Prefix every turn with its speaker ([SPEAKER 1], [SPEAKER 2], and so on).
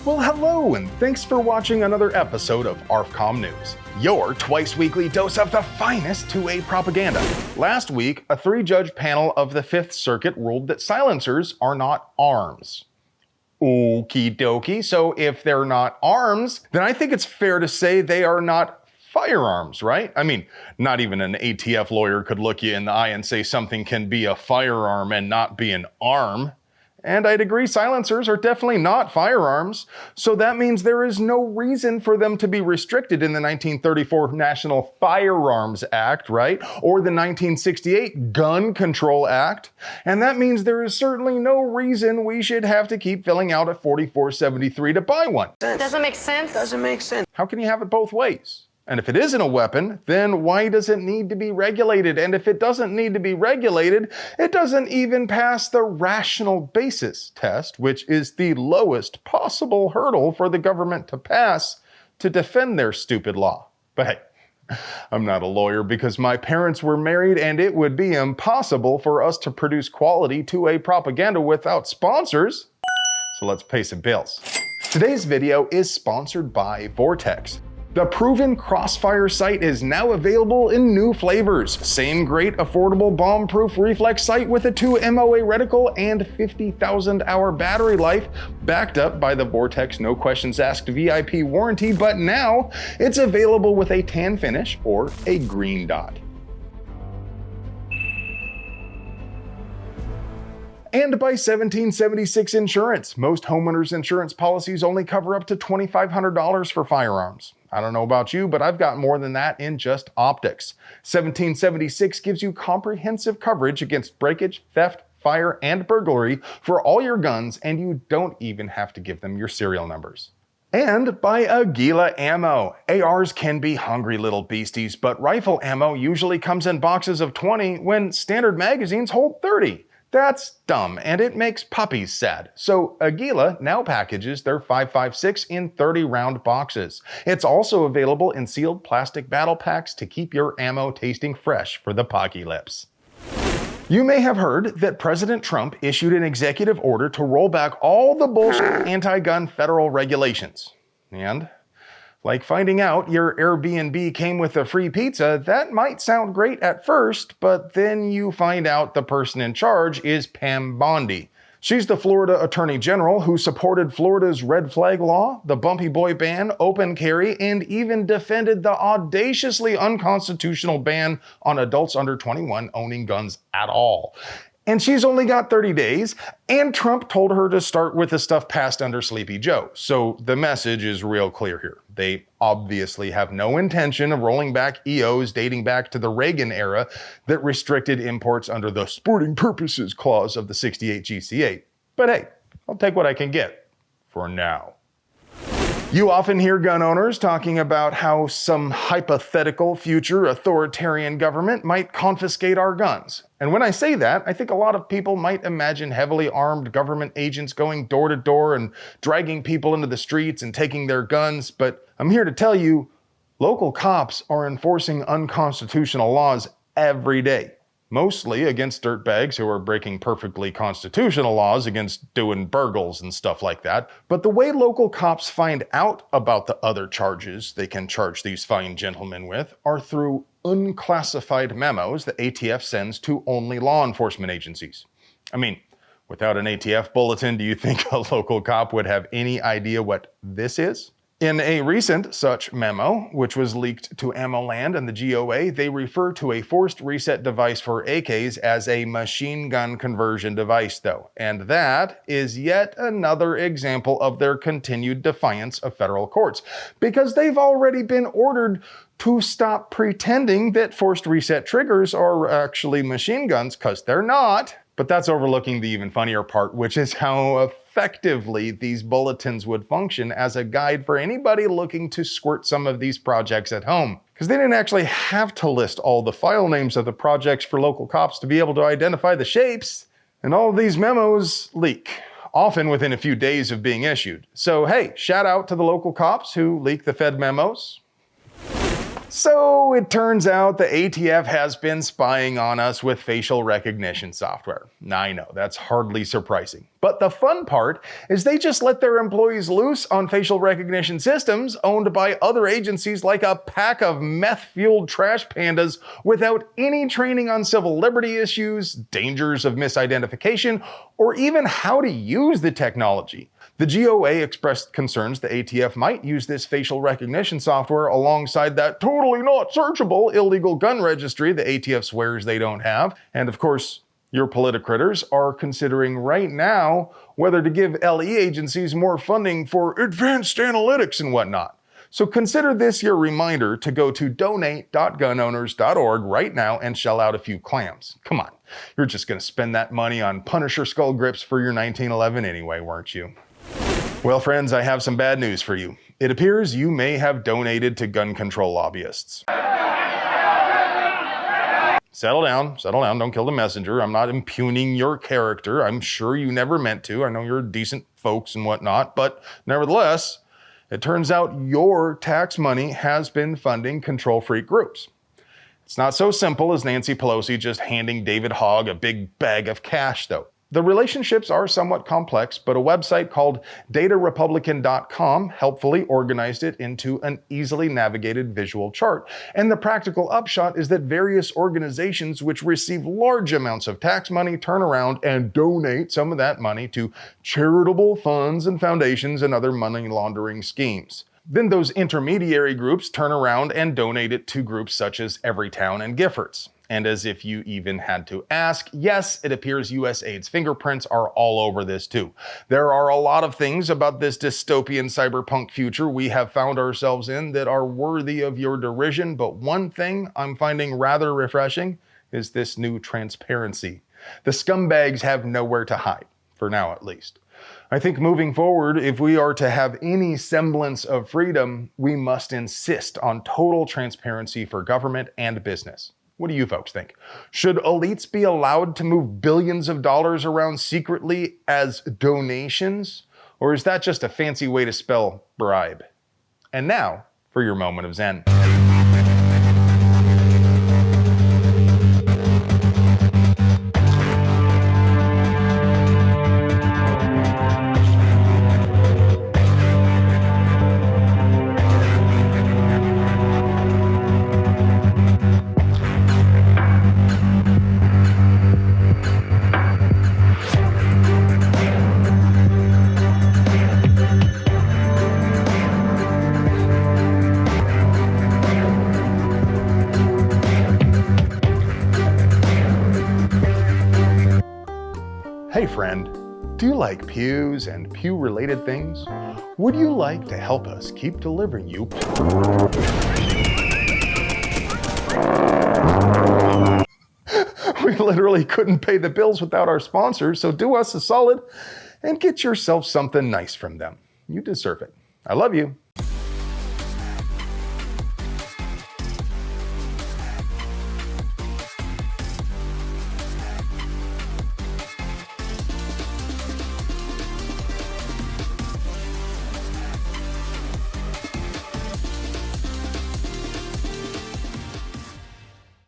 [SPEAKER 1] Well, hello, and thanks for watching another episode of ARFCOM News, your twice-weekly dose of the finest 2A propaganda. Last week, a 3-judge panel of the Fifth Circuit ruled that silencers are not arms. Okie dokie, so if they're not arms, then I think it's fair to say they are not firearms, right? I mean, not even an ATF lawyer could look you in the eye and say something can be a firearm and not be an arm. And I'd agree silencers are definitely not firearms, so that means there is no reason for them to be restricted in the 1934 National Firearms Act, right? Or the 1968 Gun Control Act. And that means there is certainly no reason we should have to keep filling out a 4473 to buy one.
[SPEAKER 2] Doesn't make sense.
[SPEAKER 3] Doesn't make sense.
[SPEAKER 1] How can you have it both ways? And if it isn't a weapon, then why does it need to be regulated? And if it doesn't need to be regulated, it doesn't even pass the rational basis test, which is the lowest possible hurdle for the government to pass to defend their stupid law. But hey, I'm not a lawyer because my parents were married and it would be impossible for us to produce quality 2A propaganda without sponsors. So let's pay some bills. Today's video is sponsored by Vortex. The proven Crossfire sight is now available in new flavors. Same great affordable bomb-proof reflex sight with a 2 MOA reticle and 50,000 hour battery life, backed up by the Vortex no questions asked VIP warranty, but now it's available with a tan finish or a green dot. And by 1776 Insurance. Most homeowners insurance policies only cover up to $2,500 for firearms. I don't know about you, but I've got more than that in just optics. 1776 gives you comprehensive coverage against breakage, theft, fire, and burglary for all your guns, and you don't even have to give them your serial numbers. And by Aguila Ammo. ARs can be hungry little beasties, but rifle ammo usually comes in boxes of 20 when standard magazines hold 30. That's dumb, and it makes puppies sad. So Aguila now packages their 5.56 in 30-round boxes. It's also available in sealed plastic battle packs to keep your ammo tasting fresh for the Pocky Lips. You may have heard that President Trump issued an executive order to roll back all the bullshit anti-gun federal regulations. And like finding out your Airbnb came with a free pizza, that might sound great at first, but then you find out the person in charge is Pam Bondi. She's the Florida Attorney General who supported Florida's red flag law, the bumpy boy ban, open carry, and even defended the audaciously unconstitutional ban on adults under 21 owning guns at all. And she's only got 30 days, and Trump told her to start with the stuff passed under Sleepy Joe. So the message is real clear here. They obviously have no intention of rolling back EOs dating back to the Reagan era that restricted imports under the sporting purposes clause of the 68 GCA. But hey, I'll take what I can get for now. You often hear gun owners talking about how some hypothetical future authoritarian government might confiscate our guns. And when I say that, I think a lot of people might imagine heavily armed government agents going door to door and dragging people into the streets and taking their guns. But I'm here to tell you, local cops are enforcing unconstitutional laws every day. Mostly against dirtbags who are breaking perfectly constitutional laws against doing burgles and stuff like that. But the way local cops find out about the other charges they can charge these fine gentlemen with are through unclassified memos the ATF sends to only law enforcement agencies. I mean, without an ATF bulletin, do you think a local cop would have any idea what this is? In a recent such memo, which was leaked to AmmoLand and the GOA, they refer to a forced reset device for AKs as a machine gun conversion device, though. And that is yet another example of their continued defiance of federal courts, because they've already been ordered to stop pretending that forced reset triggers are actually machine guns, because they're not. But that's overlooking the even funnier part, which is how effectively these bulletins would function as a guide for anybody looking to squirt some of these projects at home. Because they didn't actually have to list all the file names of the projects for local cops to be able to identify the shapes. And all of these memos leak, often within a few days of being issued. So hey, shout out to the local cops who leak the Fed memos. So it turns out the ATF has been spying on us with facial recognition software. Now, I know, that's hardly surprising. But the fun part is they just let their employees loose on facial recognition systems owned by other agencies like a pack of meth-fueled trash pandas without any training on civil liberty issues, dangers of misidentification, or even how to use the technology. The GOA expressed concerns the ATF might use this facial recognition software alongside that totally not searchable illegal gun registry the ATF swears they don't have. And of course, your politicrators are considering right now whether to give LE agencies more funding for advanced analytics and whatnot. So consider this your reminder to go to donate.gunowners.org right now and shell out a few clams. Come on, you're just going to spend that money on Punisher skull grips for your 1911 anyway, weren't you? Well, friends, I have some bad news for you. It appears you may have donated to gun control lobbyists. Settle down, don't kill the messenger. I'm not impugning your character. I'm sure you never meant to. I know you're decent folks and whatnot, but nevertheless, it turns out your tax money has been funding control freak groups. It's not so simple as Nancy Pelosi just handing David Hogg a big bag of cash, though. The relationships are somewhat complex, but a website called datarepublican.com helpfully organized it into an easily navigated visual chart. And the practical upshot is that various organizations which receive large amounts of tax money turn around and donate some of that money to charitable funds and foundations and other money laundering schemes. Then those intermediary groups turn around and donate it to groups such as Everytown and Giffords. And as if you even had to ask, yes, it appears USAID's fingerprints are all over this too. There are a lot of things about this dystopian cyberpunk future we have found ourselves in that are worthy of your derision, but one thing I'm finding rather refreshing is this new transparency. The scumbags have nowhere to hide, for now at least. I think moving forward, if we are to have any semblance of freedom, we must insist on total transparency for government and business. What do you folks think? Should elites be allowed to move billions of dollars around secretly as donations? Or is that just a fancy way to spell bribe? And now for your moment of Zen. Hey friend, do you like pews and pew-related things? Would you like to help us keep delivering you? We literally couldn't pay the bills without our sponsors, so do us a solid and get yourself something nice from them. You deserve it. I love you.